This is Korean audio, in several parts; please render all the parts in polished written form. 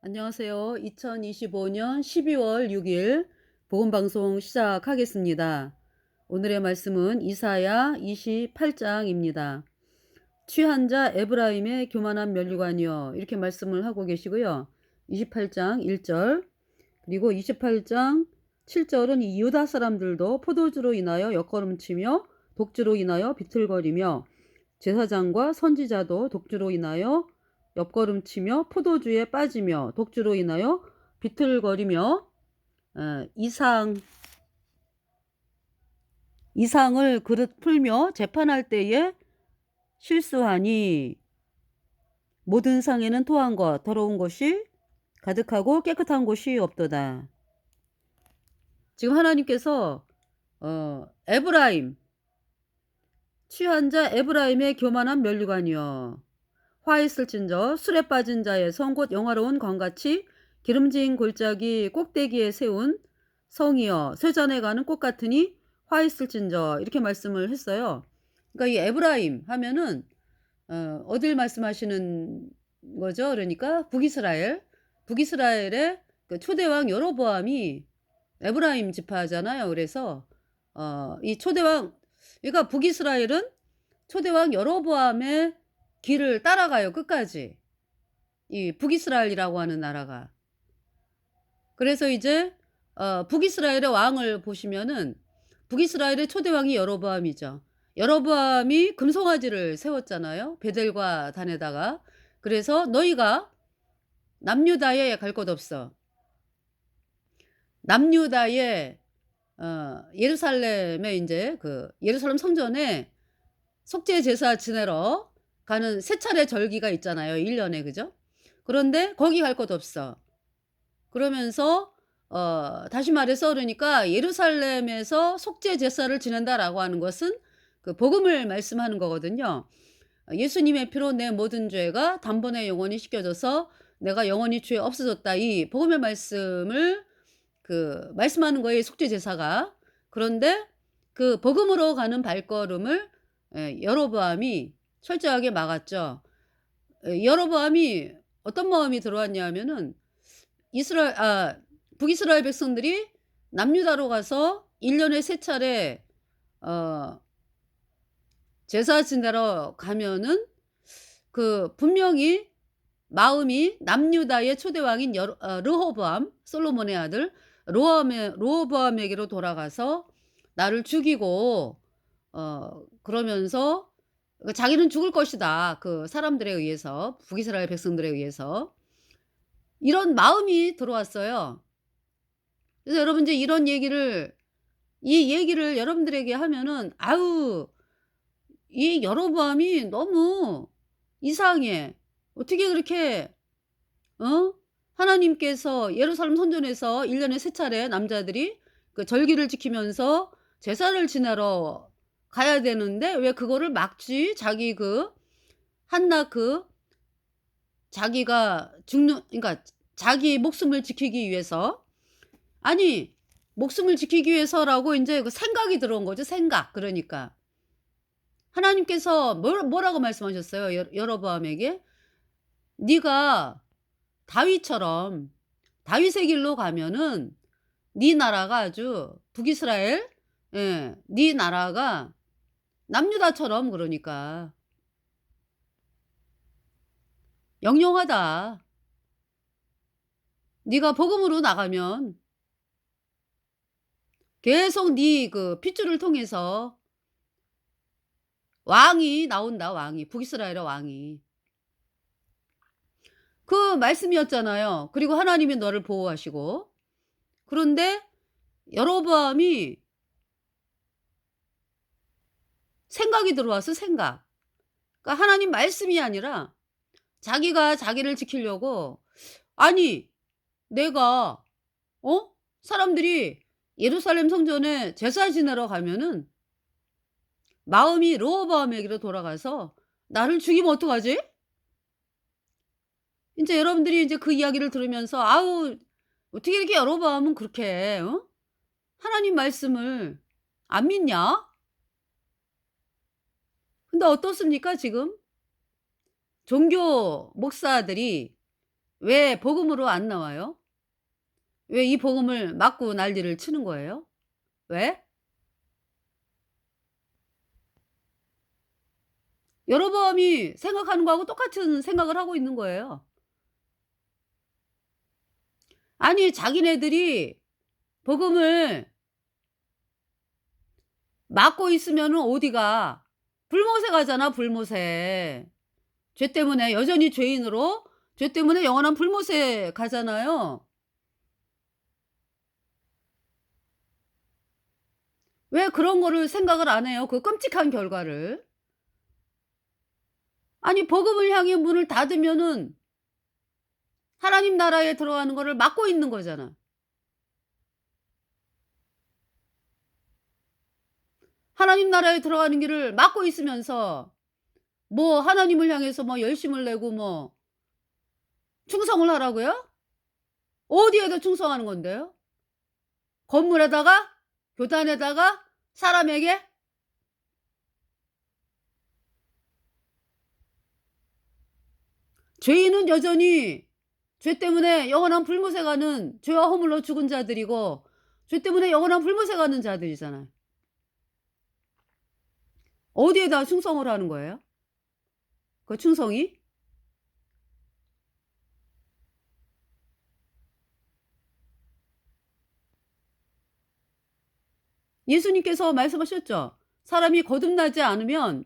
안녕하세요. 2025년 12월 6일 복음방송 시작하겠습니다. 오늘의 말씀은 이사야 28장입니다. 취한 자 에브라임의 교만한 면류관이여, 이렇게 말씀을 하고 계시고요. 28장 1절 그리고 28장 7절은 이 유다 사람들도 포도주로 인하여 옆걸음치며 독주로 인하여 비틀거리며 제사장과 선지자도 독주로 인하여 옆걸음치며 포도주에 빠지며 독주로 인하여 비틀거리며 이상을 그릇 풀며 재판할 때에 실수하니 모든 상에는 토한 것 더러운 것이 가득하고 깨끗한 곳이 없도다. 지금 하나님께서 에브라임, 취한 자 에브라임의 교만한 면류관이여, 화 있을진저 술에 빠진 자의 성 곧 영화로운 광같이 기름진 골짜기 꼭대기에 세운 성이여, 쇠잔에 가는 꽃 같으니 화 있을진저, 이렇게 말씀을 했어요. 그러니까 이 에브라임 하면은 어딜 말씀하시는 거죠? 그러니까 북이스라엘의 그 초대왕 여로보암이 에브라임 지파잖아요. 그래서 이 초대왕, 그러니까 북이스라엘은 초대왕 여로보암의 길을 따라가요, 끝까지. 이 북이스라엘이라고 하는 나라가. 그래서 이제 북이스라엘의 왕을 보시면은 북이스라엘의 초대왕이 여로보암이죠. 여로보암이 금송아지를 세웠잖아요, 베델과 단에다가. 그래서 너희가 남유다에 갈 것 없어. 남유다에 예루살렘에 이제 그 예루살렘 성전에 속죄 제사 지내러 가는 세 차례 절기가 있잖아요, 1년에. 그죠? 그런데 거기 갈 것 없어. 그러면서 다시 말해서, 그러니까 예루살렘에서 속죄 제사를 지낸다라고 하는 것은 그 복음을 말씀하는 거거든요. 예수님의 피로 내 모든 죄가 단번에 영원히 씻겨져서 내가 영원히 죄 없어졌다, 이 복음의 말씀을 그 말씀하는 거예요, 속죄 제사가. 그런데 그 복음으로 가는 발걸음을 여로보암이 철저하게 막았죠. 여로보암이 어떤 마음이 들어왔냐 하면은 북이스라엘 백성들이 남유다로 가서 1년에 3차례 제사 지내러 가면은 그 분명히 마음이 남유다의 초대왕인 르호보암, 솔로몬의 아들 르호보암에게로 돌아가서 나를 죽이고 그러면서 자기는 죽을 것이다, 그 사람들에 의해서, 북이스라엘 백성들에 의해서. 이런 마음이 들어왔어요. 그래서 여러분, 이제 이 얘기를 여러분들에게 하면은 아우, 이 여로보암이 너무 이상해. 어떻게 그렇게 하나님께서 예루살렘 성전에서 1년에 3차례 남자들이 그 절기를 지키면서 제사를 지내러 가야 되는데 왜 그거를 막지? 자기 그 한낱 그 자기가 죽는, 그러니까 자기 목숨을 지키기 위해서. 아니, 목숨을 지키기 위해서라고 인제 그 생각이 들어온 거죠, 생각. 그러니까 하나님께서 뭐라고 말씀하셨어요, 여로보암에게? "네가 다윗처럼 다윗의 길로 가면은 네 나라가 아주 북이스라엘, 네 나라가 남유다처럼, 그러니까 영영하다. 네가 복음으로 나가면 계속 네 그 핏줄을 통해서 왕이 나온다, 왕이. 북이스라엘의 왕이." 그 말씀이었잖아요. 그리고 하나님이 너를 보호하시고. 그런데 여로보암이 생각이 들어와서, 생각. 그러니까 하나님 말씀이 아니라 자기가 자기를 지키려고, 아니 내가 사람들이 예루살렘 성전에 제사 지내러 가면은 마음이 르호보암에게로 돌아가서 나를 죽이면 어떡하지? 인제 여러분들이 인제 그 이야기를 들으면서 아우, 어떻게 이렇게 여로보암은 그렇게 하나님 말씀을 안 믿냐? 근데 어떻습니까 지금? 종교 목사들이 왜 복음으로 안 나와요? 왜 이 복음을 막고 난리를 치는 거예요? 왜? 여로보암이 생각하는 거하고 똑같은 생각을 하고 있는 거예요. 아니 자기네들이 복음을 막고 있으면은 어디가 불못에 가잖아 불못에. 죄 때문에 여전히 죄인으로 죄 때문에 영원한 불못에 가잖아요. 왜 그런 거를 생각을 안 해요? 그 끔찍한 결과를. 아니 복음을 향해 문을 닫으면은 하나님 나라에 들어가는 거를 막고 있는 거잖아. 하나님 나라에 들어가는 길을 막고 있으면서 뭐 하나님을 향해서 뭐 열심을 내고 뭐 충성을 하라고요? 어디에다 충성하는 건데요? 건물에다가? 교단에다가? 사람에게? 죄인은 여전히 죄 때문에 영원한 불못에 가는 죄와 허물로 죽은 자들이고 죄 때문에 영원한 불못에 가는 자들이잖아요. 어디에다 충성을 하는 거예요? 그 충성이? 예수님께서 말씀하셨죠. 사람이 거듭나지 않으면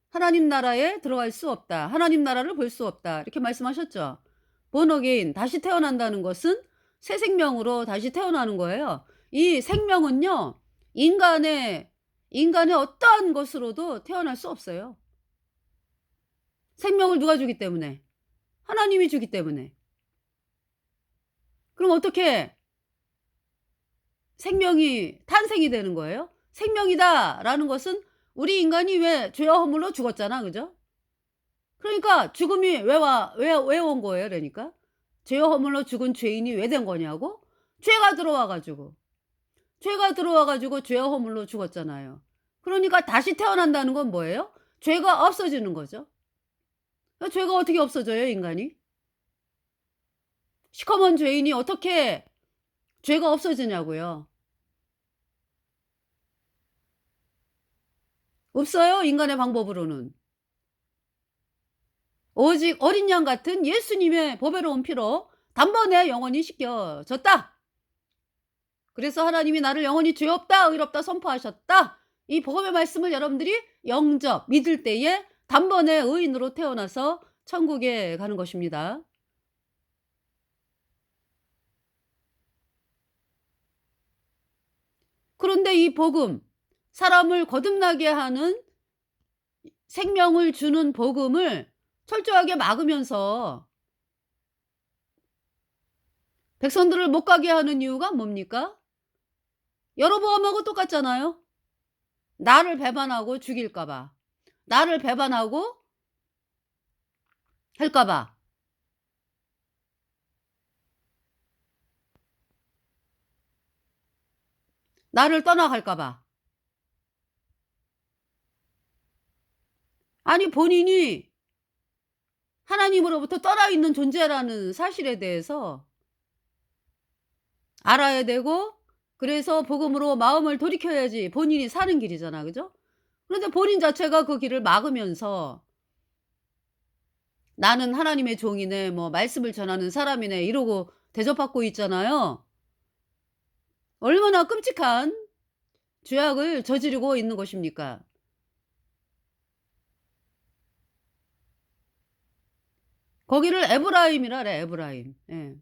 하나님 나라에 들어갈 수 없다. 하나님 나라를 볼 수 없다. 이렇게 말씀하셨죠. born again 다시 태어난다는 것은 새 생명으로 다시 태어나는 거예요. 이 생명은요. 인간의 어떠한 것으로도 태어날 수 없어요. 생명을 누가 주기 때문에? 하나님이 주기 때문에. 그럼 어떻게 생명이 탄생이 되는 거예요? 생명이다라는 것은 우리 인간이 왜 죄와 허물로 죽었잖아. 그죠? 그러니까 죽음이 왜 온 거예요? 그러니까. 죄와 허물로 죽은 죄인이 왜 된 거냐고? 죄가 들어와 가지고. 죄가 들어와 가지고 죄와 허물로 죽었잖아요. 그러니까 다시 태어난다는 건 뭐예요? 죄가 없어지는 거죠. 죄가 어떻게 없어져요, 인간이? 시커먼 죄인이 어떻게 죄가 없어지냐고요. 없어요, 인간의 방법으로는. 오직 어린 양 같은 예수님의 보배로운 피로 단번에 영원히 씻겨졌다. 그래서 하나님이 나를 영원히 죄 없다 의롭다 선포하셨다. 이 복음의 말씀을 여러분들이 영접 믿을 때에 단번에 의인으로 태어나서 천국에 가는 것입니다. 그런데 이 복음, 사람을 거듭나게 하는 생명을 주는 복음을 철저하게 막으면서 백성들을 못 가게 하는 이유가 뭡니까? 여로보암하고 똑같잖아요. 나를 배반하고 죽일까 봐. 나를 배반하고 할까 봐. 나를 떠나갈까 봐. 아니 본인이 하나님으로부터 떠나 있는 존재라는 사실에 대해서 알아야 되고 그래서 복음으로 마음을 돌이켜야지 본인이 사는 길이잖아. 그죠? 그런데 본인 자체가 그 길을 막으면서 '나는 하나님의 종이네. 뭐 말씀을 전하는 사람이네.' 이러고 대접받고 있잖아요. 얼마나 끔찍한 죄악을 저지르고 있는 것입니까? 거기를 에브라임이라 그래 에브라임. 예.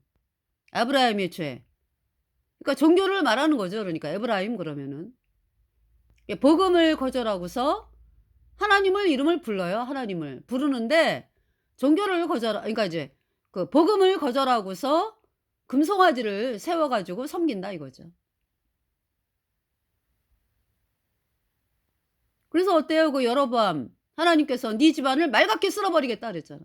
에브라임의 죄. 그러니까 종교를 말하는 거죠. 그러니까 에브라임 그러면은. 예 복음을 거절하고서 하나님을 이름을 불러요, 하나님을. 부르는데 종교를 그러니까 이제 그 복음을 거절하고서 금송아지를 세워 가지고 섬긴다 이거죠. 그래서 어때요? 그 여로보암 하나님께서 "네 집안을 말갛게 쓸어 버리겠다." 그랬잖아.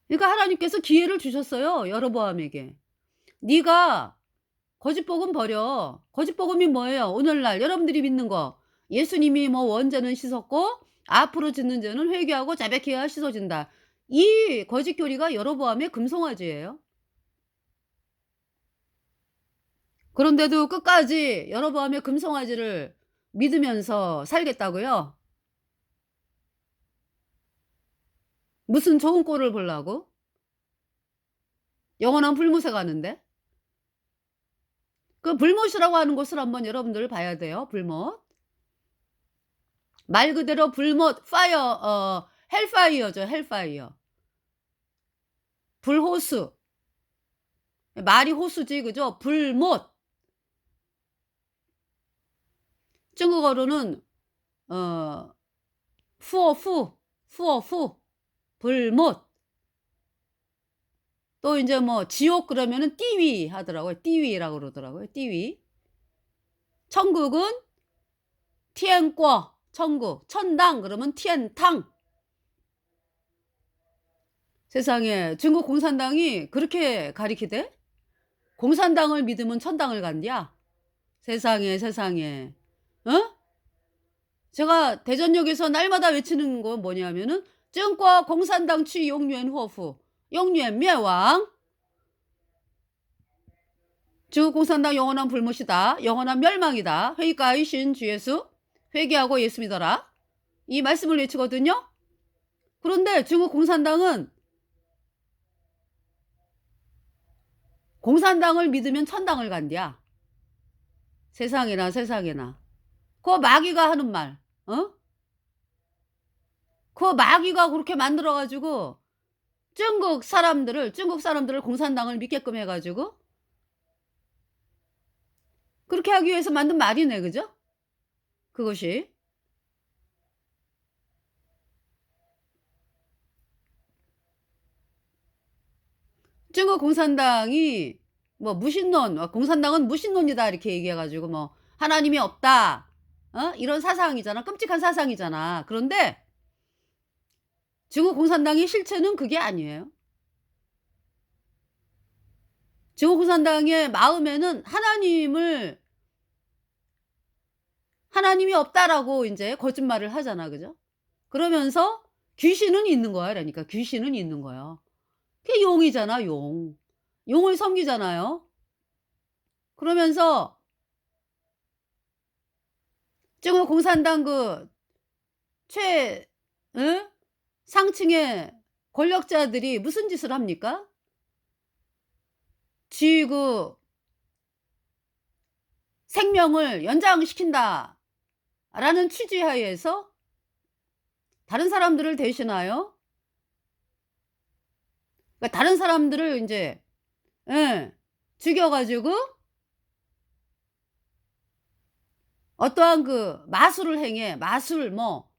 그러니까 하나님께서 기회를 주셨어요, 여로보암에게. "네가 거짓 복음 버려." 거짓 복음이 뭐예요? 오늘날 여러분들이 믿는 거. 예수님이 뭐 원죄는 씻었고 앞으로 짓는 죄는 회개하고 자백해야 씻어진다. 이 거짓 교리가 여로보암의 금송아지예요. 그런데도 끝까지 여로보암의 금송아지를 믿으면서 살겠다고요? 무슨 좋은 꼴을 보려고? 영원한 불못에 가는데. 그 불못이라고 하는 곳을 한번 여러분들 봐야 돼요, 불못. 말 그대로 불못 파이어 헬파이어죠, 헬파이어. 불호수. 말이 호수지 그죠? 불못. 중국어로는 어 후어후, 후어후, 불못. 또 인제 뭐 지옥 그러면은 띠위 하더라고요. 띠위라고 그러더라고요, 띠위. 천국은 티엔꿔, 천국. 천당 그러면 티엔탕. 세상에 중국 공산당이 그렇게 가리키대? 공산당을 믿으면 천당을 간디야. 세상에, 세상에. 어? 제가 대전역에서 날마다 외치는 건 뭐냐면은 "中国 공산당 취 용유엔 후어후, 용유엔 멸왕." 중국 공산당 영원한 불못이다. 영원한 멸망이다. 회의가의 신 주 예수. 회개하고 예수 믿어라. 이 말씀을 외치거든요. 그런데 중국 공산당은 공산당을 믿으면 천당을 간디야. 세상에나 세상에나. 그 마귀가 하는 말. 어? 그 마귀가 그렇게 만들어 가지고 중국 사람들을 공산당을 믿게끔 해 가지고 그렇게 하기 위해서 만든 말이네. 그죠? 그것이. 중국 공산당이 뭐 무신론 공산당은 무신론이다 이렇게 얘기해 가지고 뭐 하나님이 없다. 이런 사상이잖아. 끔찍한 사상이잖아. 그런데 중국 공산당의 실체는 그게 아니에요. 중국 공산당의 마음에는 하나님이 없다라고 인제 거짓말을 하잖아. 그죠? 그러면서 귀신은 있는 거야 그러니까. 귀신은 있는 거야. 그게 용이잖아 용. 용을 섬기잖아요. 그러면서 중국 공산당 그 최 예? 상층의 권력자들이 무슨 짓을 합니까? 지 그 "생명을 연장시킨다."라는 취지 하에서 다른 사람들을 대신하여 그러니까 다른 사람들을 인제 예 죽여 가지고 어떠한 그 마술을 행해. 마술 뭐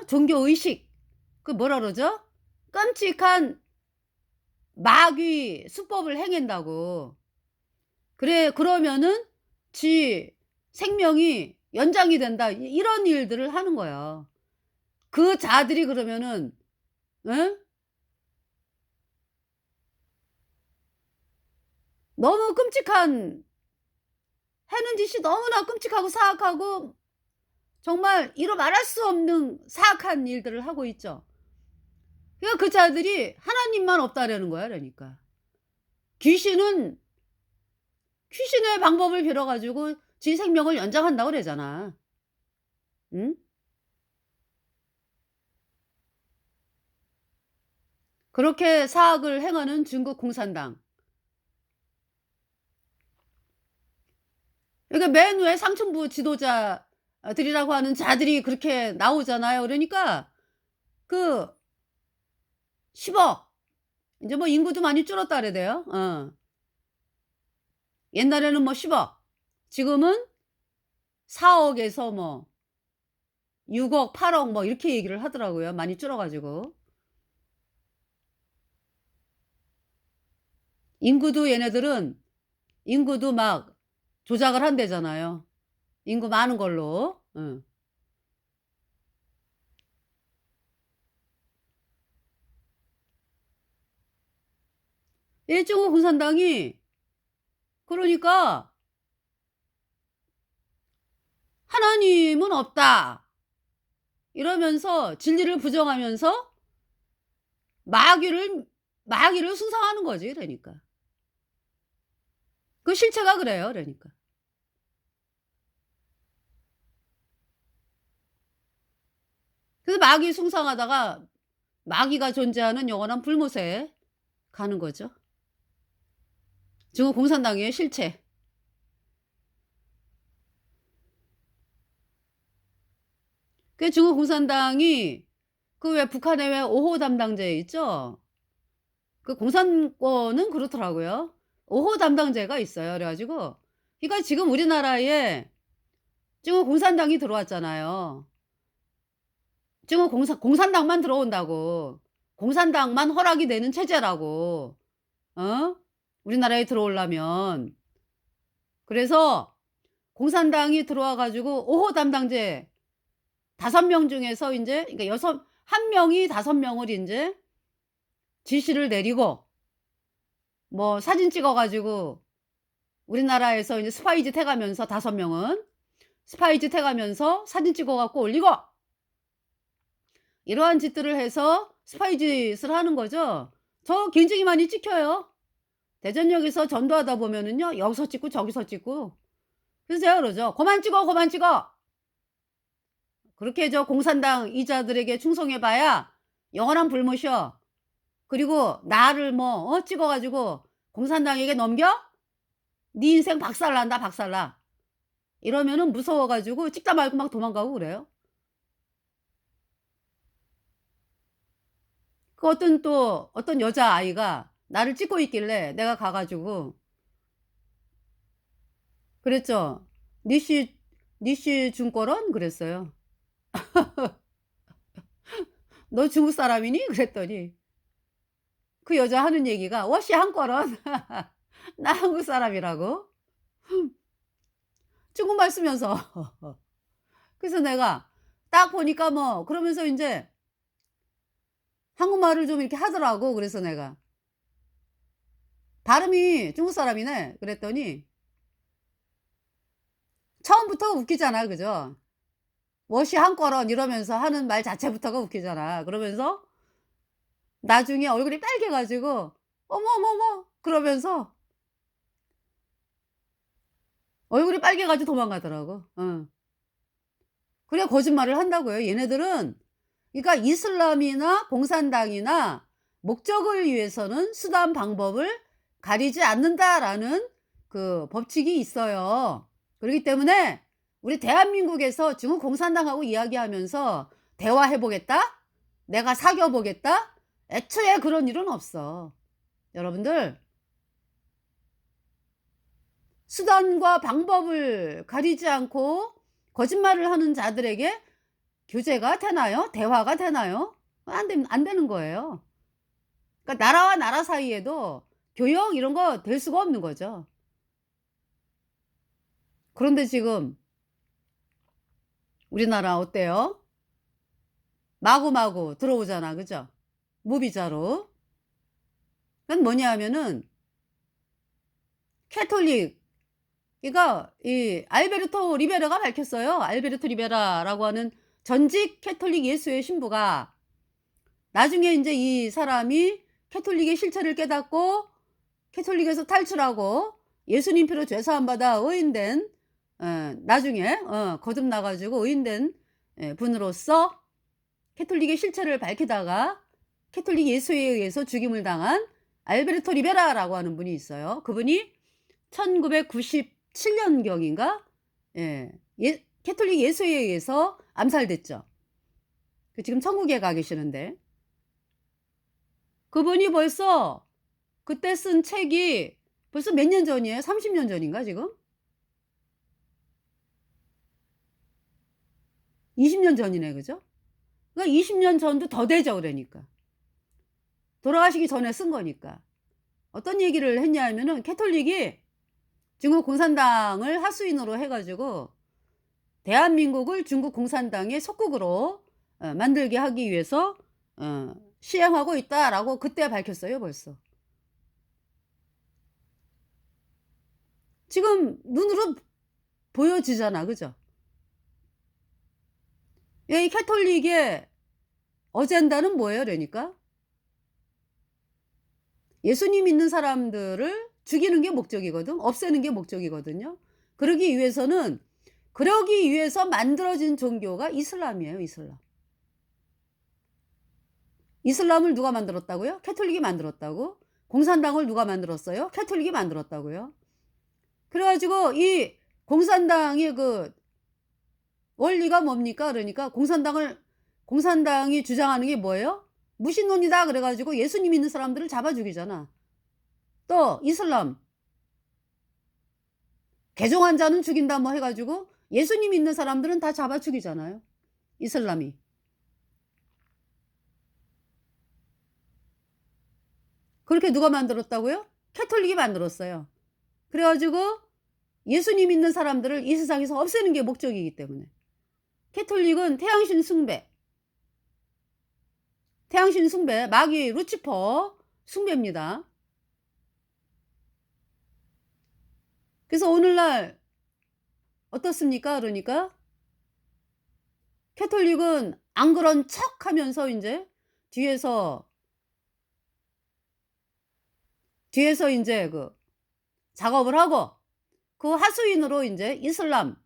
종교 의식 그 뭐라 그러죠? 끔찍한 마귀 수법을 행한다고. 그래 그러면은 지 생명이 연장이 된다. 이런 일들을 하는 거예요. 그 자들이 그러면은 예? 너무 끔찍한 하는 짓이 너무나 끔찍하고 사악하고 정말 이루 말할 수 없는 사악한 일들을 하고 있죠. 그러니까 그 자들이 하나님만 없다라는 거야 그러니까. 귀신은 귀신의 방법을 빌어 가지고 지 생명을 연장한다고 그러잖아. 응? 그렇게 사악을 행하는 중국 공산당. 그러니까 맨 위에 상층부 지도자들이라고 하는 자들이 그렇게 나오잖아요. 그러니까 그 10억 인제 뭐 인구도 많이 줄었다 그래대요. 옛날에는 뭐 10억 지금은 4억 에서 뭐 6억 8억 뭐 이렇게 얘기를 하더라고요, 많이 줄어 가지고. 인구도 얘네들은 인구도 막 조작을 한대잖아요. 인구 많은 걸로. 일중국 공산당이 그러니까 "하나님은 없다." 이러면서 진리를 부정하면서 마귀를 마귀를 숭상하는 거지 그러니까. 그 실체가 그래요 그러니까. 그래서 마귀 숭상하다가 마귀가 존재하는 영원한 불못에 가는 거죠. 중국 공산당의 실체. 그 중국 공산당이 그 왜 북한에 왜 5호 담당제 있죠? 그 공산권은 그렇더라고요. 5호 담당제가 있어요. 그래 가지고 그러니까 지금 우리나라에 중국 공산당이 들어왔잖아요. 중국 공산당만 들어온다고. 공산당만 허락이 되는 체제라고. 어? 우리나라에 들어오려면. 그래서 공산당이 들어와 가지고 5호 담당제 5명 중에서 인제 그러니까 여섯 한 명이 5명을 인제 지시를 내리고 뭐 사진 찍어 가지고 우리나라에서 이제 스파이짓 해 가면서 5명은 스파이짓 해 가면서 사진 찍어 갖고 올리고 이러한 짓들을 해서 스파이짓을 하는 거죠. 저 굉장히 많이 찍혀요. 대전역에서 전도하다 보면은요. 여기서 찍고 저기서 찍고. 그래서 제가 그러죠. "고만 찍어, 고만 찍어." 그렇게 저 공산당 이자들에게 충성해 봐야 영원한 불못이여. 그리고 나를 뭐 찍어 가지고 공산당에게 넘겨? 네 인생 박살난다, 박살나. 이러면은 무서워 가지고 찍다 말고 막 도망가고 그래요. 그 어떤 또 어떤 여자아이가 나를 찍고 있길래 내가 가 가지고 그랬죠. "니씨 중꺼런?" 그랬어요. "너 중국 사람이니?" 그랬더니 그 여자 하는 얘기가 "워시 한꺼런." 나 한국 사람이라고. 중국말 쓰면서. 그래서 내가 딱 보니까 뭐 그러면서 인제 한국말을 좀 이렇게 하더라고. 그래서 내가 "발음이 중국 사람이네." 그랬더니 처음부터 웃기잖아. 그죠? "워시 한꺼런." 이러면서 하는 말 자체부터가 웃기잖아. 그러면서 나중에 얼굴이 빨개 가지고 "어머, 어머, 어머." 그러면서 얼굴이 빨개 가지고 도망가더라고. 어. 그래 거짓말을 한다고요. 얘네들은 그러니까 이슬람이나 공산당이나 목적을 위해서는 수단 방법을 가리지 않는다라는 그 법칙이 있어요. 그렇기 때문에 우리 대한민국에서 중국 공산당하고 이야기하면서 대화해 보겠다? 내가 사귀어 보겠다? 애초에 그런 일은 없어. 여러분들 수단과 방법을 가리지 않고 거짓말을 하는 자들에게 교제가 되나요? 대화가 되나요? 안 되는 거예요. 그러니까 나라와 나라 사이에도 교역 이런 거 될 수가 없는 거죠. 그런데 지금 우리나라 어때요? 마구마구 들어오잖아. 그죠? 무비자로. 그건 뭐냐 하면은 캐톨릭 그러니까 이 알베르토 리베라가 밝혔어요. 알베르토 리베라라고 하는 전직 캐톨릭 예수의 신부가 나중에 인제 이 사람이 캐톨릭의 실체를 깨닫고 캐톨릭에서 탈출하고 예수님 피로 죄 사함 받아 의인된 나중에 거듭나 가지고 의인된 분으로서 캐톨릭의 실체를 밝히다가 캐톨릭 예수에 의해서 죽임을 당한 알베르토 리베라라고 하는 분이 있어요. 그분이 1997 년경인가 캐톨릭 예수에 의해서 암살됐죠. 그 지금 천국에 가 계시는데 그분이 벌써 그때 쓴 책이 벌써 몇 년 전이에요? 30년 전인가 지금? 20년 전이네. 그죠? 그러니까 20년 전도 더 되죠 그러니까. 돌아가시기 전에 쓴 거니까. 어떤 얘기를 했냐 하면은 캐톨릭이 중국 공산당을 하수인으로 해 가지고 대한민국을 중국 공산당의 속국으로 만들게 하기 위해서 시행하고 있다라고 그때 밝혔어요 벌써. 지금 눈으로 보여지잖아. 그죠? 이 캐톨릭의 어젠다는 뭐예요? 그러니까 예수님 믿는 사람들을 죽이는 게 목적이거든. 없애는 게 목적이거든요. 그러기 위해서 만들어진 종교가 이슬람이에요, 이슬람. 이슬람을 누가 만들었다고요? 캐톨릭이 만들었다고? 공산당을 누가 만들었어요? 캐톨릭이 만들었다고요? 그래 가지고 이 공산당의 그 원리가 뭡니까? 그러니까 공산당이 주장하는 게 뭐예요? 무신론이다 그래 가지고 예수님 믿는 사람들을 잡아 죽이잖아. 또 이슬람 개종한 자는 죽인다 뭐 해 가지고 예수님 믿는 사람들은 다 잡아 죽이잖아요, 이슬람이. 그렇게 누가 만들었다고요? 캐톨릭이 만들었어요. 그래 가지고 예수님 믿는 사람들을 이 세상에서 없애는 게 목적이기 때문에. 캐톨릭은 태양신 숭배, 마귀 루치퍼 숭배입니다. 그래서 오늘날 어떻습니까? 그러니까 캐톨릭은 안 그런 척하면서 인제 뒤에서 인제 그 작업을 하고 그 하수인으로 인제 이슬람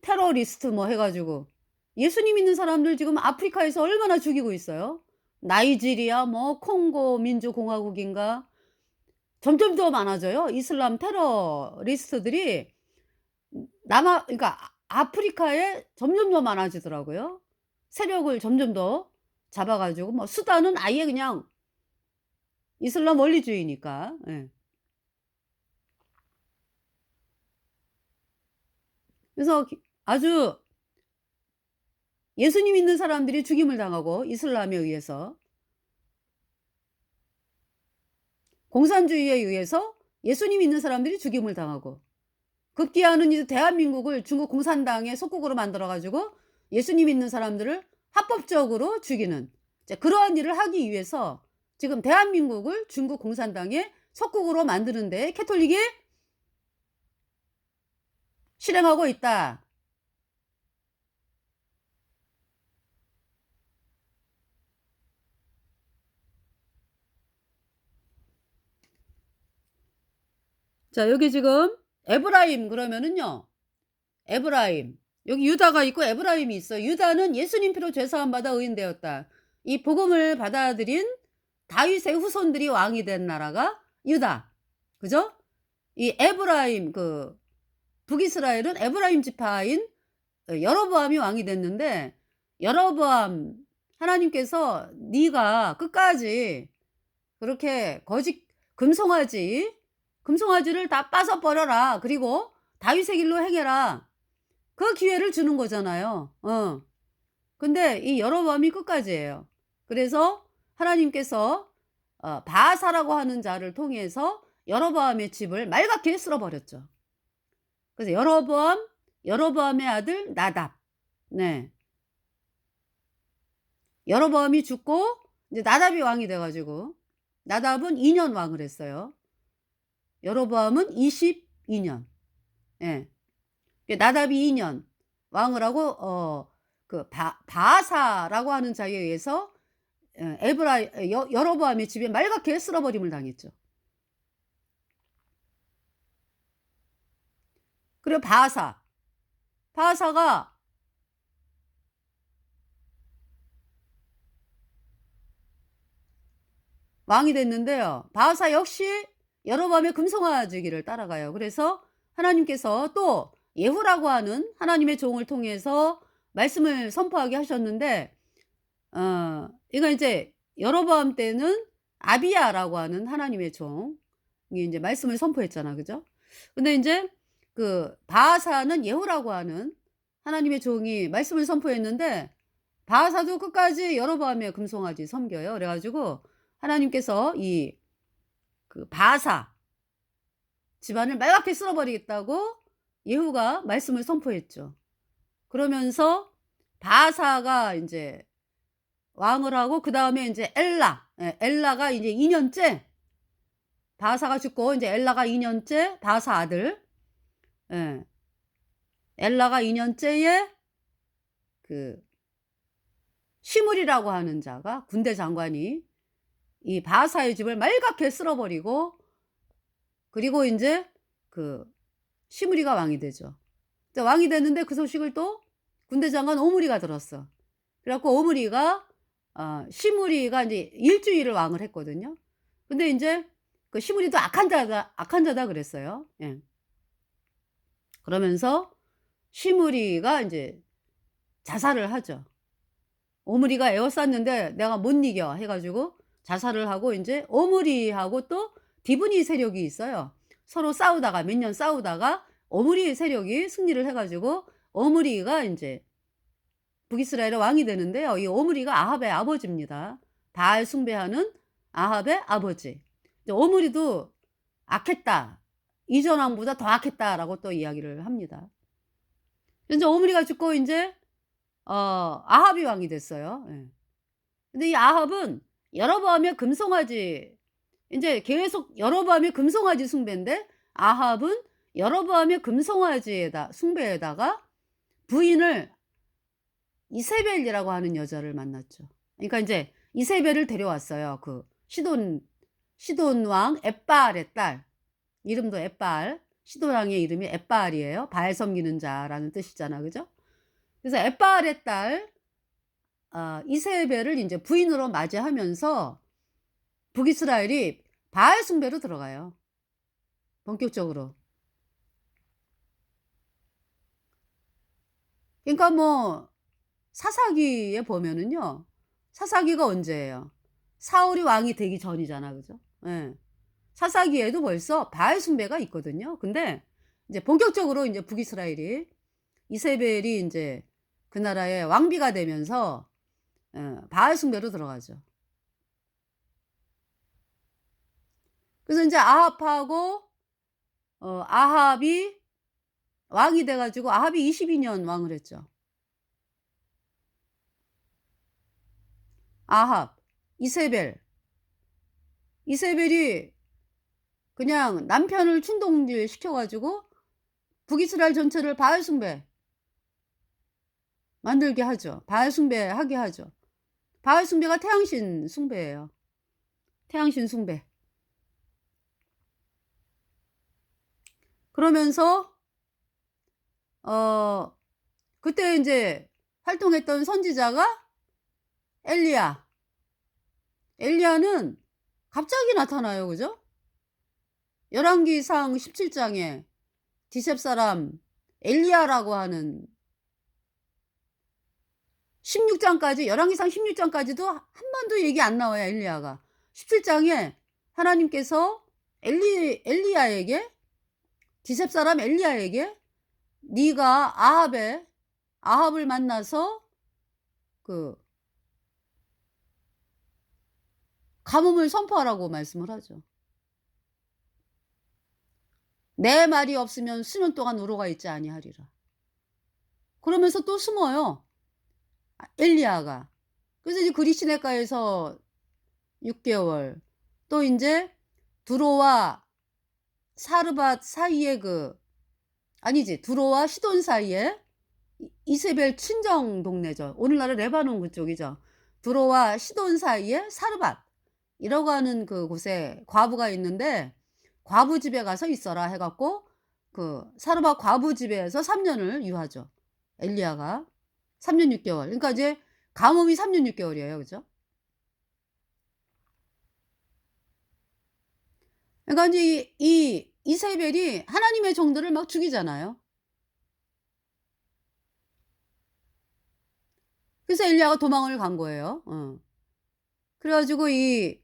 테러리스트 뭐 해 가지고 예수님 믿는 사람들 지금 아프리카에서 얼마나 죽이고 있어요. 나이지리아 뭐 콩고 민주공화국인가 점점 더 많아져요. 이슬람 테러리스트들이 그러니까 아프리카에 점점 더 많아지더라고요. 세력을 점점 더 잡아 가지고 뭐 수단은 아예 그냥 이슬람 원리주의니까. 예. 그래서 아주 예수님 믿는 사람들이 죽임을 당하고 이슬람에 의해서 공산주의에 의해서 예수님 믿는 사람들이 죽임을 당하고 급기야는 이제 대한민국을 중국 공산당의 속국으로 만들어 가지고 예수님 믿는 사람들을 합법적으로 죽이는 그러한 일을 하기 위해서 지금 대한민국을 중국 공산당의 속국으로 만드는 데 캐톨릭이 실행하고 있다. 자, 여기 지금 에브라임 그러면은요. 에브라임. 여기 유다가 있고 에브라임이 있어요. 유다는 예수님 피로 죄사함 받아 의인되었다. 이 복음을 받아들인 다윗의 후손들이 왕이 된 나라가 유다. 그죠? 이 에브라임 북이스라엘은 에브라임 지파인 여로보암이 왕이 됐는데 여로보암 하나님께서 네가 끝까지 그렇게 금송아지를 다 빠서 버려라. 그리고 다윗의 길로 행해라. 그 기회를 주는 거잖아요. 근데 이 여로보암이 끝까지예요. 그래서 하나님께서 바아사라고 하는 자를 통해서 여로보암의 집을 말갛게 쓸어버렸죠. 그래서 여로보암의 아들 나답. 네. 여로보암이 죽고 이제 나답이 왕이 돼 가지고 나답은 2년 왕을 했어요. 여로보암은 22년. 예. 나답이 2년 왕을 하고 바아사라고 하는 자에 의해서 여로보암의 집에 말갛게 쓸어버림을 당했죠. 그리고 바아사가 왕이 됐는데요. 바아사 역시 여로보암의 금송아지기를 따라가요. 그래서 하나님께서 또 예후라고 하는 하나님의 종을 통해서 말씀을 선포하게 하셨는데 이건 이제 여로보암 때는 아비야라고 하는 하나님의 종이 이제 말씀을 선포했잖아. 그죠? 근데 이제 바아사는 예후라고 하는 하나님의 종이 말씀을 선포했는데 바아사도 끝까지 여로보암의 금송아지 섬겨요. 그래 가지고 하나님께서 바아사 집안을 말갛게 쓸어버리겠다고 예후가 말씀을 선포했죠. 그러면서 바아사가 이제 왕을 하고 그다음에 이제 엘라가 이제 2년째 바아사가 죽고 이제 엘라가 2년째 바아사 아들 엘라가 2년째에 그 시므리라고 하는 자가 군대 장관이 이 바하사의 집을 말갛게 쓸어버리고, 그리고 인제 그 시므리가 왕이 되죠. 이제 왕이 됐는데 그 소식을 또 군대 장관 오므리가 들었어. 그래 갖고 오므리가 시므리가 인제 일주일을 왕을 했거든요. 근데 인제 그 시므리도 악한 자다 그랬어요. 예. 그러면서 시므리가 인제 자살을 하죠. 오므리가 에워쌌는데 내가 못 이겨 해 가지고 자살을 하고, 인제 오므리하고 또 디브니 세력이 있어요. 서로 싸우다가 몇 년 싸우다가 오므리 세력이 승리를 해 가지고 오므리가 인제 북이스라엘의 왕이 되는데요. 이 오므리가 아합의 아버지입니다. 바알 숭배하는 아합의 아버지. 이제 오므리도 악했다. 이전 왕보다 더 악했다라고 또 이야기를 합니다. 인제 오므리가 죽고 인제 아합이 왕이 됐어요. 예. 근데 이 아합은 여로보암의 금송아지, 인제 계속 여로보암의 금송아지 숭배인데, 아합은 여로보암의 금송아지에다 숭배에다가 부인을 이세벨이라고 하는 여자를 만났죠. 그러니까 인제 이세벨을 데려왔어요. 그 시돈 왕 엣바알의 딸. 이름도 엣바알. 시돈 왕의 이름이 엣바알이에요. 바알 섬기는 자라는 뜻이잖아. 그죠? 그래서 엣바알의 딸 이세벨을 인제 부인으로 맞이하면서 북이스라엘이 바알 숭배로 들어가요, 본격적으로. 그러니까 뭐 사사기에 보면은요. 사사기가 언제예요? 사울이 왕이 되기 전이잖아. 그죠? 예. 사사기에도 벌써 바알 숭배가 있거든요. 근데 이제 본격적으로 인제 북이스라엘이 이세벨이 인제 그 나라의 왕비가 되면서 바알 숭배로 들어가죠. 그래서 인제 아합하고 아합이 왕이 돼 가지고 아합이 22년 왕을 했죠. 아합, 이세벨. 이세벨이 그냥 남편을 충동질 시켜 가지고 북이스라엘 전체를 바알 숭배 만들게 하죠. 바알 숭배하게 하죠. 바알 숭배가 태양신 숭배예요. 태양신 숭배. 그러면서 어 그때 인제 활동했던 선지자가 엘리야. 엘리야는 갑자기 나타나요. 그죠? 열왕기상 17장에 디셉 사람 엘리야라고 하는 16장까지, 열왕기상 16장까지도 한 번도 얘기 안 나와요, 엘리야가. 17장에 하나님께서 엘리야에게, 디셉 사람 엘리야에게 네가 아합을 만나서 그 가뭄을 선포하라고 말씀을 하죠. 내 말이 없으면 수년 동안 우로가 있지 아니하리라. 그러면서 또 숨어요, 엘리야가. 그래서 이제 그리시네가에서 6개월, 또 인제 두로와 사르밧 사이에 두로와 시돈 사이에 이세벨 친정 동네죠. 오늘날의 레바논 그쪽이죠. 두로와 시돈 사이에 사르밧이라고 하는 그곳에 과부가 있는데, 과부 집에 가서 있어라 해 갖고 그 사르밧 과부 집에서 3년을 유하죠, 엘리야가. 3년 6개월. 그러니까 이제 가뭄이 3년 6개월이에요. 그죠? 그러니까 인제 이 이세벨이 하나님의 종들을 막 죽이잖아요. 그래서 엘리야가 도망을 간 거예요. 그래 가지고 이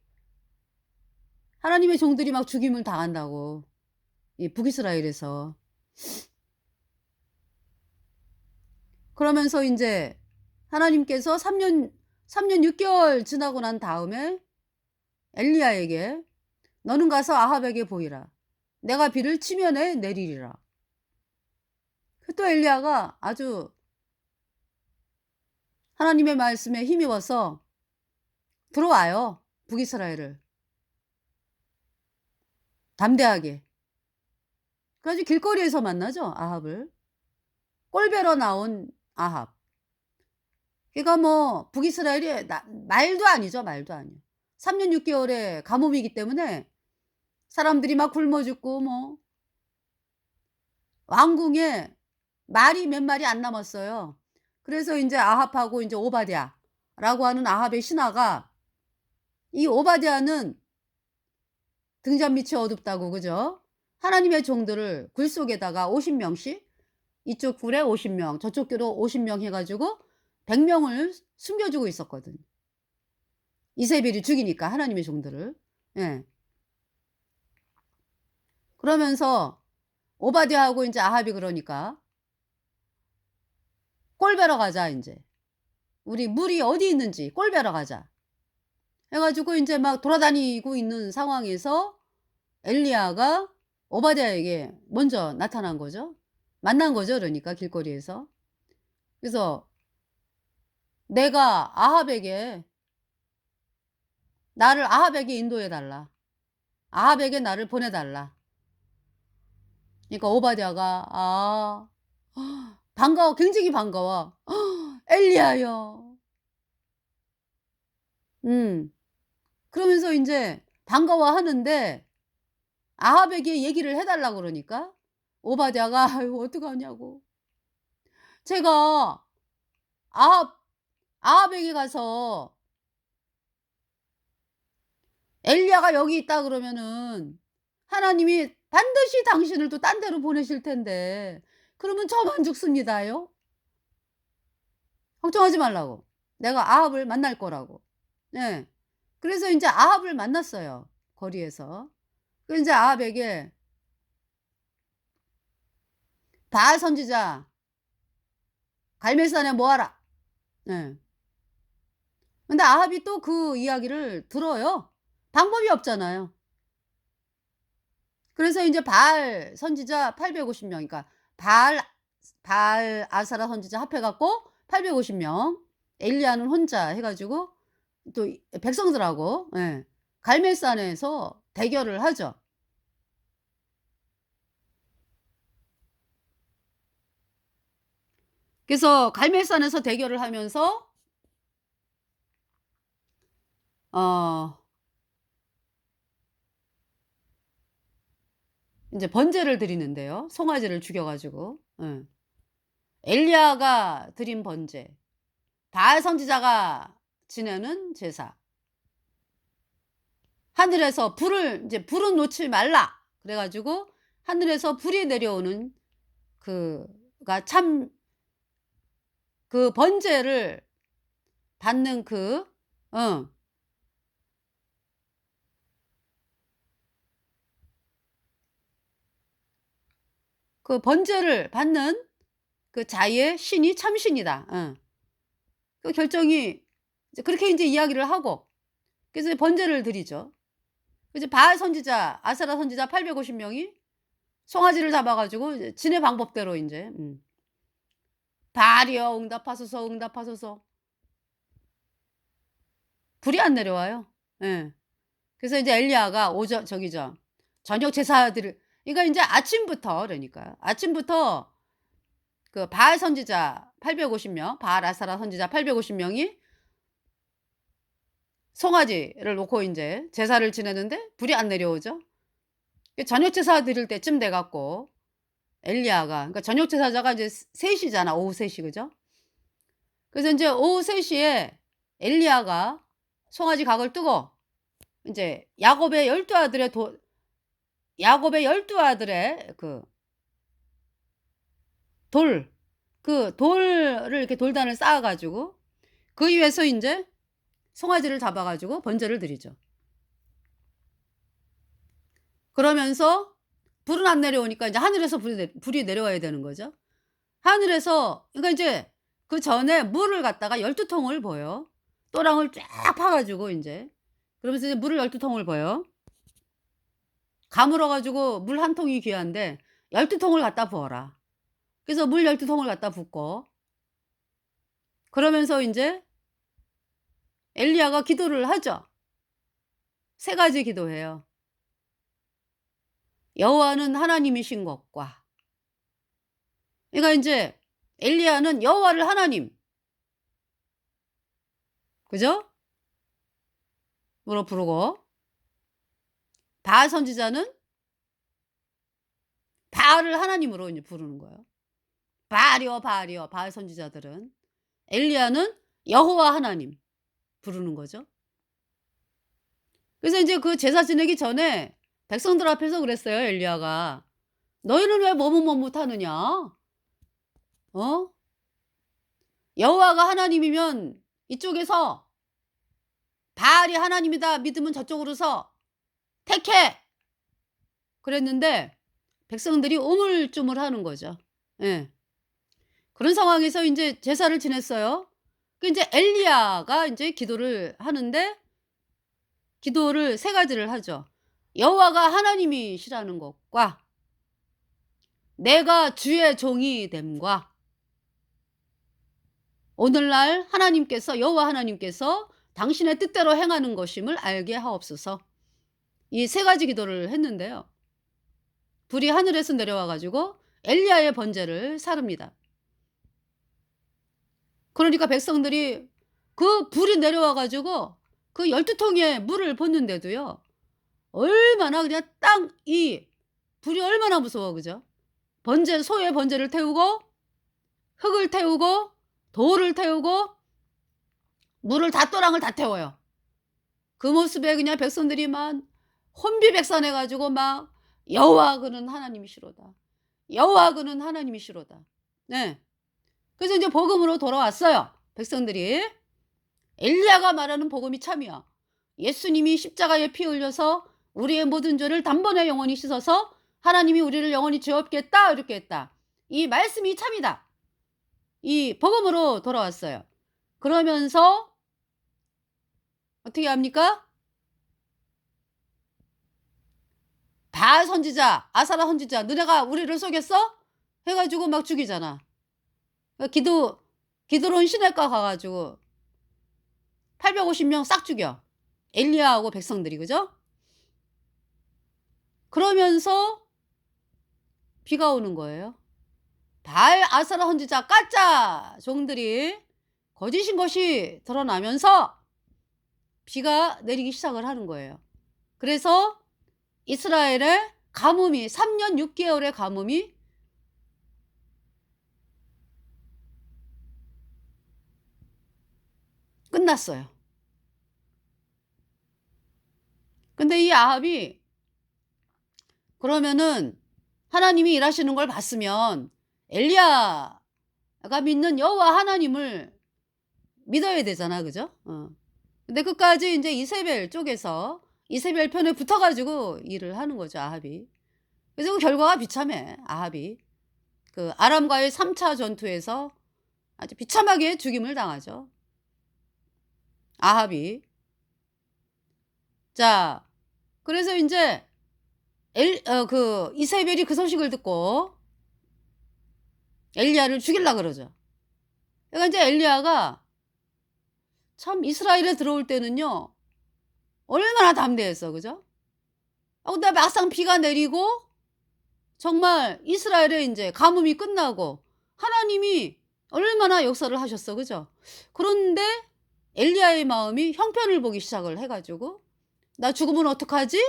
하나님의 종들이 막 죽임을 당한다고, 이 북이스라엘에서. 그러면서 인제 하나님께서 3년 6개월 지나고 난 다음에 엘리야에게 "너는 가서 아합에게 보이라. 내가 비를 치면에 내리리라." 그 또 엘리야가 아주 하나님의 말씀에 힘입어서 들어와요, 북이스라엘을. 담대하게. 그래 가지고 길거리에서 만나죠, 아합을. 꼴배로 나온 아합. 그러니까 뭐 북이스라엘이 말도 아니죠. 말도 아니에요. 3년 6 개월의 가뭄이기 때문에 사람들이 막 굶어 죽고 뭐 왕궁에 말이 몇 마리 안 남았어요. 그래서 인제 아합하고 인제 오바댜라고 하는 아합의 신하가, 이 오바댜는 등잔 밑이 어둡다고, 그죠? 하나님의 종들을 굴 속에다가 50 명씩, 이쪽 굴에 50 명, 저쪽 굴에 50명 해 가지고 100 명을 숨겨 주고 있었거든. 이세벨이 죽이니까 하나님의 종들을. 예. 그러면서 오바댜하고 인제 아합이 그러니까 "꼴 베러 가자 인제. 우리 물이 어디 있는지 꼴 베러 가자." 해 가지고 인제 막 돌아다니고 있는 상황에서 엘리야가 오바댜에게 먼저 나타난 거죠. 만난 거죠 그러니까 길거리에서. 그래서 "내가 아합에게 나를 아합에게 인도해 달라. 아합에게 나를 보내 달라." 그러니까 오바댜가 반가워, 굉장히 반가워. "엘리야여." 음. 그러면서 인제 반가워하는데 아합에게 얘기를 해 달라고 그러니까 오바댜가 "아유 어떡하냐고. 제가 아합 아합에게 가서 엘리야가 여기 있다 그러면은 하나님이 반드시 당신을 또 딴 데로 보내실 텐데 그러면 저만 죽습니다요. 걱정하지 말라고. 내가 아합을 만날 거라고." 네. 그래서 인제 아합을 만났어요, 거리에서. 그 인제 아합에게 "바알 선지자 갈멜산에 모아라." 예. 근데 아합이 또 그 이야기를 들어요. 방법이 없잖아요. 그래서 인제 바알 선지자 850 명, 그러니까 바알 아사라 선지자 합해 갖고 850 명, 엘리야는 혼자 해 가지고 또 이 백성들하고, 예, 갈멜산에서 대결을 하죠. 그래서 갈멜산에서 대결을 하면서 어 인제 번제를 드리는데요. 송아지를 죽여 가지고. 예. 엘리야가 드린 번제, 바알 선지자가 지내는 제사. 하늘에서 불을 인제 "불은 놓지 말라." 그래 가지고 하늘에서 불이 내려오는 그가 참, 그 번제를 받는 어 그 번제를 받는 그 자의 신이 참신이다. 그 결정이 이제 그렇게 인제 이야기를 하고, 그래서 번제를 드리죠. 이제 바알 선지자, 아세라 선지자 850 명이 송아지를 잡아 가지고 이제 지네 방법대로 인제 "바알이여 응답하소서, 응답하소서." 불이 안 내려와요. 예. 그래서 이제 엘리야가 오전 저기죠, 저녁 제사들을, 그러니까 인제 아침부터, 그러니까 아침부터 그 바알 선지자 850 명, 바알 아사라 선지자 850 명이 송아지를 놓고 인제 제사를 지내는데 불이 안 내려오죠. 그 저녁 제사 드릴 때쯤 돼 갖고 엘리야가, 그러니까 저녁 제사자가 이제 3 시잖아. 오후 3 시, 그죠? 그래서 인제 오후 3 시에 엘리야가 송아지 각을 뜨고 인제 야곱의 12 아들의 그 돌을 이렇게 돌단을 쌓아 가지고 그 위에서 인제 송아지를 잡아 가지고 번제를 드리죠. 그러면서 불은 안 내려오니까 인제 하늘에서 불이 내려와야 되는 거죠. 하늘에서, 그러니까 인제 그전에 물을 갖다가 12 통을 부어요. 또랑을 쫙 파 가지고 인제. 그러면서 이제 물을 12 통을 부어요. 가물어 가지고 물 한 통이 귀한데 12 통을 갖다 부어라. 그래서 물 12 통을 갖다 붓고, 그러면서 인제 엘리야가 기도를 하죠. 3 가지 기도해요. 여호와는 하나님이신 것과, 그러니까 인제 엘리야는 여호와를 하나님, 그죠? 으로 부르고, 바알 선지자는 바알을 하나님으로 이제 부르는 거예요. 바알이여 바알이여, 바알 선지자들은. 엘리야는 여호와 하나님 부르는 거죠. 그래서 이제 그 제사 지내기 전에 백성들 앞에서 그랬어요, 엘리야가. 너희는 왜 머뭇머뭇하느냐? 어? 여호와가 하나님이면 이쪽에서, 바알이 하나님이다 믿으면 저쪽으로 서 택해. 그랬는데 백성들이 우물쭈물하는 거죠. 예. 그런 상황에서 이제 제사를 지냈어요. 그 이제 엘리야가 이제 기도를 하는데, 기도를 세 가지를 하죠. 여호와가 하나님이시라는 것과, 내가 주의 종이 됨과, 오늘날 하나님께서, 여호와 하나님께서 당신의 뜻대로 행하는 것임을 알게 하옵소서. 이 세 가지 기도를 했는데요. 불이 하늘에서 내려와 가지고 엘리야의 번제를 사릅니다. 그러니까 백성들이 그 불이 내려와 가지고 그 12통의 물을 붓는데도요, 얼마나 그냥 땅 이 불이 얼마나 무서워, 그죠? 번제, 소의 번제를 태우고 흙을 태우고 돌을 태우고 물을 다, 또랑을 다 태워요. 그 모습에 그냥 백성들이 막 혼비백산해 가지고 막 여호와 그는 하나님이시로다. 여호와 그는 하나님이시로다. 네. 그래서 이제 복음으로 돌아왔어요, 백성들이. 엘리야가 말하는 복음이 참이야. 예수님이 십자가에 피 흘려서 우리의 모든 죄를 단번에 영원히 씻어서 하나님이 우리를 영원히 죄 없게 했다, 이렇게 했다. 이 말씀이 참이다. 이 복음으로 돌아왔어요. 그러면서 어떻게 합니까? 바알 선지자, 아사라 선지자, 너네가 우리를 속였어? 해가지고 막 죽이잖아. 기드론 시내가 가가지고 850명 싹 죽여. 엘리야하고 백성들이, 그죠? 그러면서 비가 오는 거예요. 바알, 아사라 선지자 가짜 종들이 거짓인 것이 드러나면서 비가 내리기 시작을 하는 거예요. 그래서 이스라엘의 가뭄이, 3년 6개월의 가뭄이 끝났어요. 근데 이 아합이, 그러면은 하나님이 일하시는 걸 봤으면 엘리야가 믿는 여호와 하나님을 믿어야 되잖아, 그죠? 근데 끝까지 이제 이세벨 쪽에서 이세벨 편에 붙어가지고 일을 하는 거죠, 아합이. 그래서 그 결과가 비참해, 아합이. 그 아람과의 3차 전투에서 아주 비참하게 죽임을 당하죠, 아합이. 자, 그래서 이제 이세벨이 그 소식을 듣고 엘리야를 죽이려고 그러죠. 그러니까 이제 엘리야가 참 이스라엘에 들어올 때는요, 얼마나 담대했어, 그죠? 근데 막상 비가 내리고 정말 이스라엘에 이제 가뭄이 끝나고 하나님이 얼마나 역사를 하셨어, 그죠? 그런데 엘리야의 마음이 형편을 보기 시작을 해가지고, 나 죽으면 어떡하지?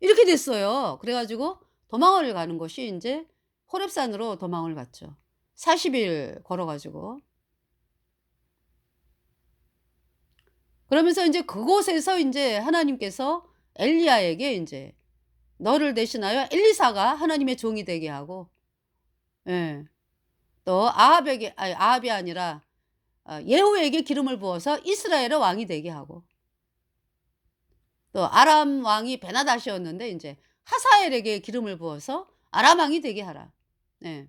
이렇게 됐어요. 그래가지고 도망을 가는 것이 이제 호렙산으로 도망을 갔죠. 40일 걸어가지고. 그러면서 이제 그곳에서 이제 하나님께서 엘리야에게 이제 너를 대신하여 엘리사가 하나님의 종이 되게 하고, 예. 또 아합이 아니라 예후에게 기름을 부어서 이스라엘의 왕이 되게 하고, 또 아람 왕이 베나다시였는데 이제 하사엘에게 기름을 부어서 아람 왕이 되게 하라. 예.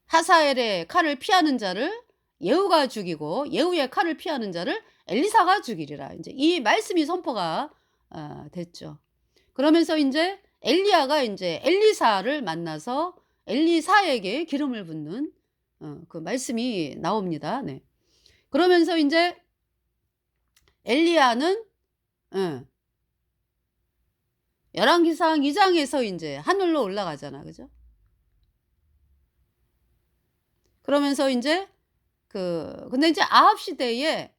하사엘의 칼을 피하는 자를 예후가 죽이고 예후의 칼을 피하는 자를 엘리사가 죽이리라. 이제 이 말씀이 선포가 됐죠. 그러면서 이제 엘리야가 이제 엘리사를 만나서 엘리사에게 기름을 붓는 그 말씀이 나옵니다. 네. 그러면서 이제 엘리야는 열왕기상 2장에서 이제 하늘로 올라가잖아, 그죠? 그러면서 인제 근데 인제 9 시대에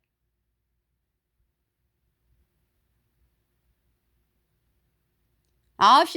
9시